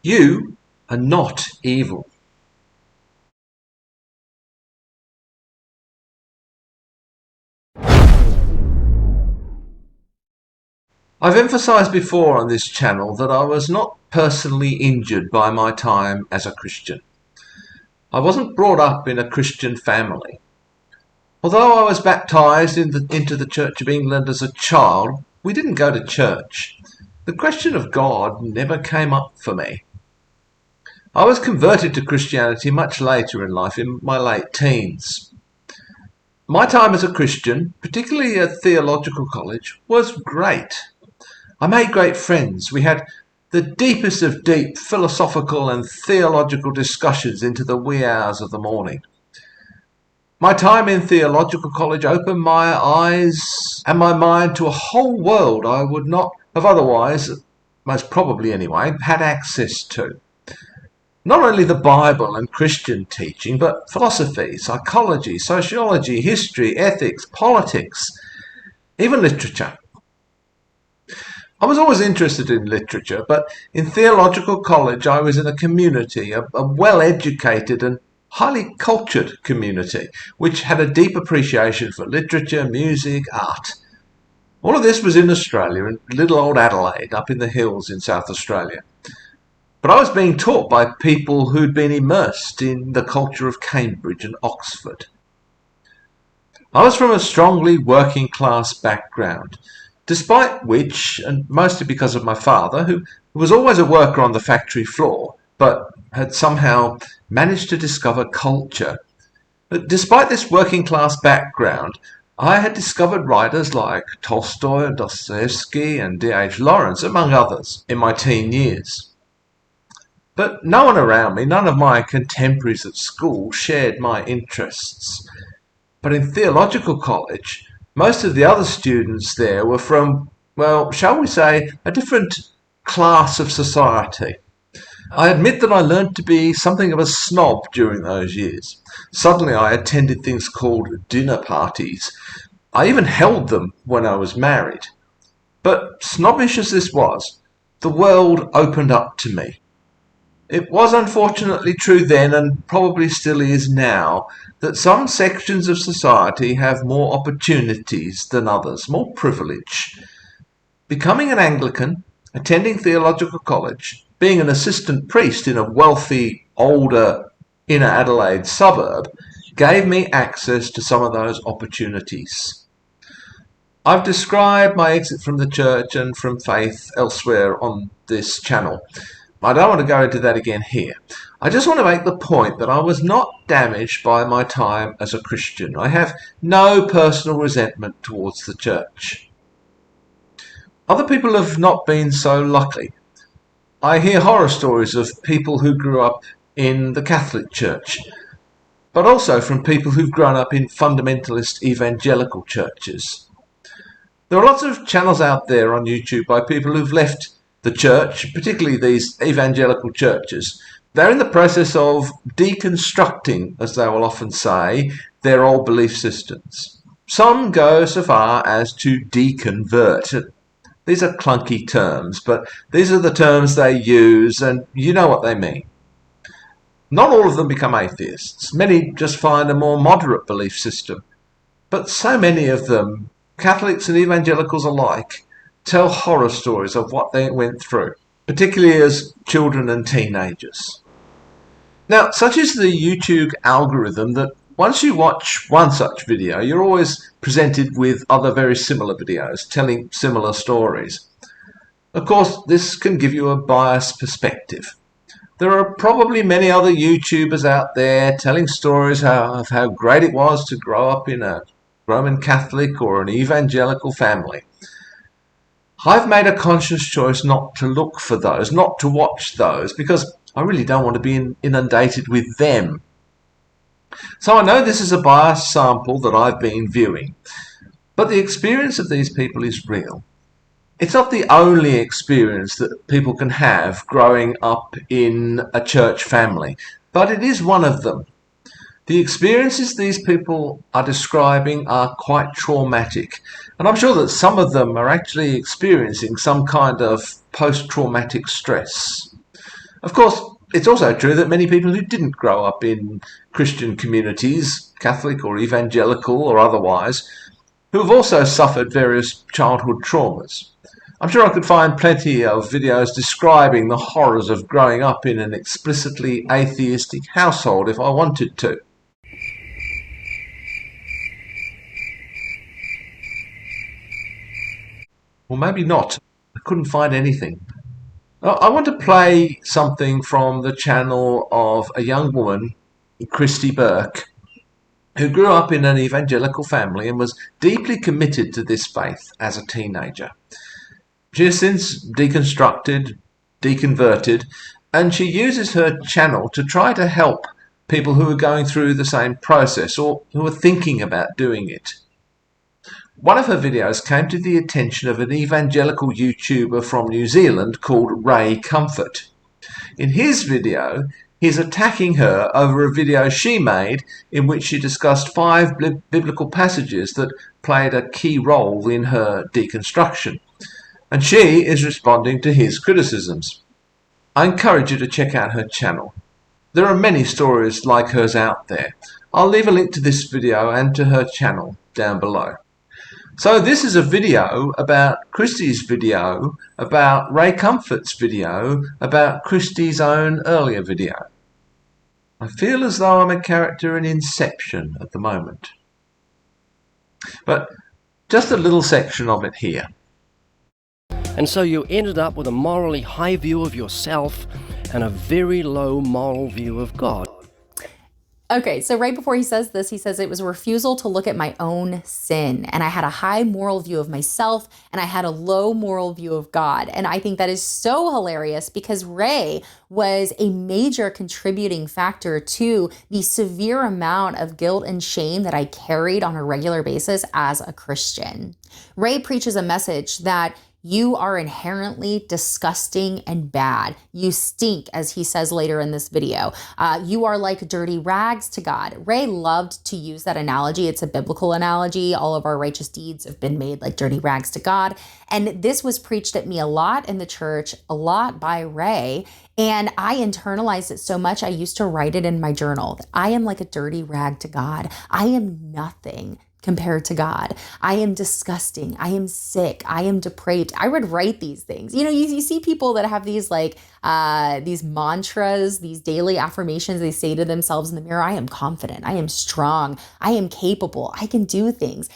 You are not evil. I've emphasized before on this channel that I was not personally injured by my time as a Christian. I wasn't brought up in a Christian family. Although I was baptized into the Church of England as a child, we didn't go to church. The question of God never came up for me. I was converted to Christianity much later in life, in my late teens. My time as a Christian, particularly at theological college, was great. I made great friends. We had the deepest of deep philosophical and theological discussions into the wee hours of the morning. My time in theological college opened my eyes and my mind to a whole world I would not have otherwise, most probably anyway, had access to. Not only the Bible and Christian teaching, but philosophy, psychology, sociology, history, ethics, politics, even literature. I was always interested in literature, but in theological college I was in a community, a well-educated and highly cultured community, which had a deep appreciation for literature, music, art. All of this was in Australia, in little old Adelaide, up in the hills in South Australia. But I was being taught by people who'd been immersed in the culture of Cambridge and Oxford. I was from a strongly working class background, despite which, and mostly because of my father, who was always a worker on the factory floor, but had somehow managed to discover culture. But despite this working class background, I had discovered writers like Tolstoy, Dostoevsky and D.H. Lawrence, among others, in my teen years. But no one around me, none of my contemporaries at school, shared my interests. But in theological college, most of the other students there were from, well, shall we say, a different class of society. I admit that I learned to be something of a snob during those years. Suddenly I attended things called dinner parties. I even held them when I was married. But snobbish as this was, the world opened up to me. It was unfortunately true then, and probably still is now, that some sections of society have more opportunities than others, more privilege. Becoming an Anglican, attending theological college, being an assistant priest in a wealthy, older, inner Adelaide suburb, gave me access to some of those opportunities. I've described my exit from the church and from faith elsewhere on this channel. I don't want to go into that again here. I just want to make the point that I was not damaged by my time as a Christian. I have no personal resentment towards the church. Other people have not been so lucky. I hear horror stories of people who grew up in the Catholic Church, but also from people who've grown up in fundamentalist evangelical churches. There are lots of channels out there on YouTube by people who've left the church, particularly these evangelical churches. They're in the process of deconstructing, as they will often say, their old belief systems. Some go so far as to deconvert. These are clunky terms, but these are the terms they use, and you know what they mean. Not all of them become atheists. Many just find a more moderate belief system. But so many of them, Catholics and evangelicals alike, tell horror stories of what they went through, particularly as children and teenagers. Now, such is the YouTube algorithm that once you watch one such video, you're always presented with other very similar videos telling similar stories. Of course, this can give you a biased perspective. There are probably many other YouTubers out there telling stories of how great it was to grow up in a Roman Catholic or an evangelical family. I've made a conscious choice not to look for those, not to watch those, because I really don't want to be inundated with them. So I know this is a biased sample that I've been viewing, but the experience of these people is real. It's not the only experience that people can have growing up in a church family, but it is one of them. The experiences these people are describing are quite traumatic, and I'm sure that some of them are actually experiencing some kind of post-traumatic stress. Of course, it's also true that many people who didn't grow up in Christian communities, Catholic or evangelical or otherwise, who have also suffered various childhood traumas. I'm sure I could find plenty of videos describing the horrors of growing up in an explicitly atheistic household if I wanted to. Or maybe not. I couldn't find anything. I want to play something from the channel of a young woman, Christy Burke, who grew up in an evangelical family and was deeply committed to this faith as a teenager. She has since deconstructed, deconverted, and she uses her channel to try to help people who are going through the same process or who are thinking about doing it. One of her videos came to the attention of an evangelical YouTuber from New Zealand called Ray Comfort. In his video, he's attacking her over a video she made in which she discussed 5 biblical passages that played a key role in her deconstruction, and she is responding to his criticisms. I encourage you to check out her channel. There are many stories like hers out there. I'll leave a link to this video and to her channel down below. So this is a video about Christy's video, about Ray Comfort's video, about Christy's own earlier video. I feel as though I'm a character in Inception at the moment. But just a little section of it here. And so you ended up with a morally high view of yourself and a very low moral view of God. Okay, so right before he says this, he says it was a refusal to look at my own sin. And I had a high moral view of myself and I had a low moral view of God. And I think that is so hilarious because Ray was a major contributing factor to the severe amount of guilt and shame that I carried on a regular basis as a Christian. Ray preaches a message that you are inherently disgusting and bad. You stink, as he says later in this video. You are like dirty rags to God. Ray loved to use that analogy. It's a biblical analogy. All of our righteous deeds have been made like dirty rags to God. And this was preached at me a lot in the church, a lot by Ray. And I internalized it so much, I used to write it in my journal. I am like a dirty rag to God. I am nothing compared to God. I am disgusting. I am sick. I am depraved. I would write these things. You know, you see people that have these these mantras, these daily affirmations they say to themselves in the mirror. I am confident. I am strong. I am capable. I can do things.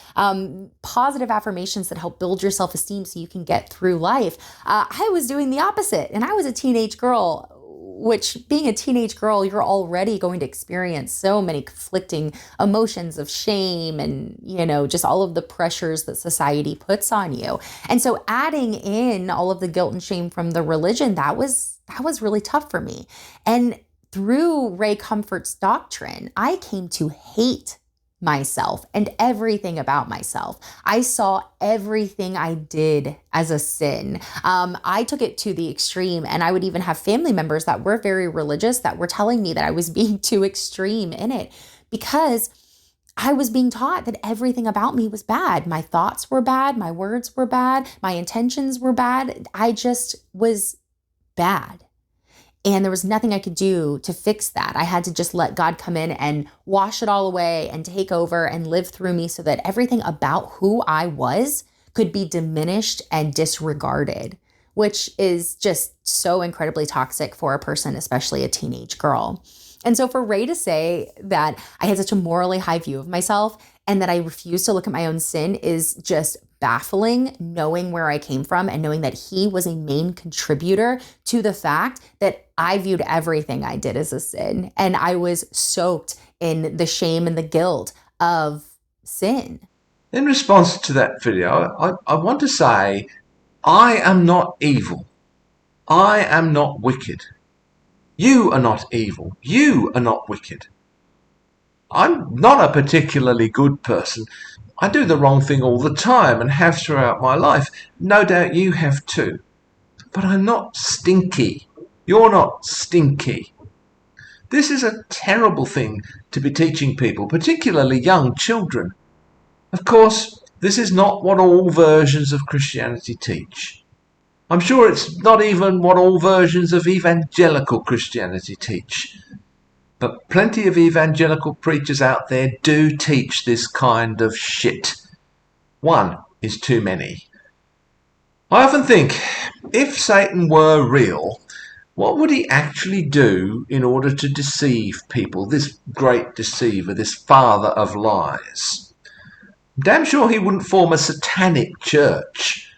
Positive affirmations that help build your self-esteem so you can get through life. I was doing the opposite, and I was a teenage girl, which being a teenage girl, you're already going to experience so many conflicting emotions of shame and, you know, just all of the pressures that society puts on you. And so adding in all of the guilt and shame from the religion, that was really tough for me. And through Ray Comfort's doctrine, I came to hate myself and everything about myself. I saw everything I did as a sin. I took it to the extreme, and I would even have family members that were very religious that were telling me that I was being too extreme in it because I was being taught that everything about me was bad. My thoughts were bad. My words were bad. My intentions were bad. I just was bad. And there was nothing I could do to fix that. I had to just let God come in and wash it all away and take over and live through me so that everything about who I was could be diminished and disregarded, which is just so incredibly toxic for a person, especially a teenage girl. And so for Ray to say that I had such a morally high view of myself and that I refused to look at my own sin is just baffling, knowing where I came from and knowing that he was a main contributor to the fact that I viewed everything I did as a sin. And I was soaked in the shame and the guilt of sin. In response to that video, I want to say, I am not evil. I am not wicked. You are not evil. You are not wicked. I'm not a particularly good person. I do the wrong thing all the time and have throughout my life. No doubt you have too. But I'm not stinky. You're not stinky. This is a terrible thing to be teaching people, particularly young children. Of course, this is not what all versions of Christianity teach. I'm sure it's not even what all versions of evangelical Christianity teach. But plenty of evangelical preachers out there do teach this kind of shit. One is too many. I often think, if Satan were real, what would he actually do in order to deceive people, this great deceiver, this father of lies? I'm damn sure he wouldn't form a satanic church.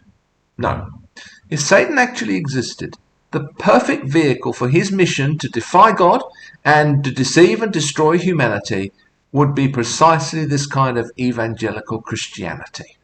No. If Satan actually existed, the perfect vehicle for his mission to defy God and to deceive and destroy humanity would be precisely this kind of evangelical Christianity.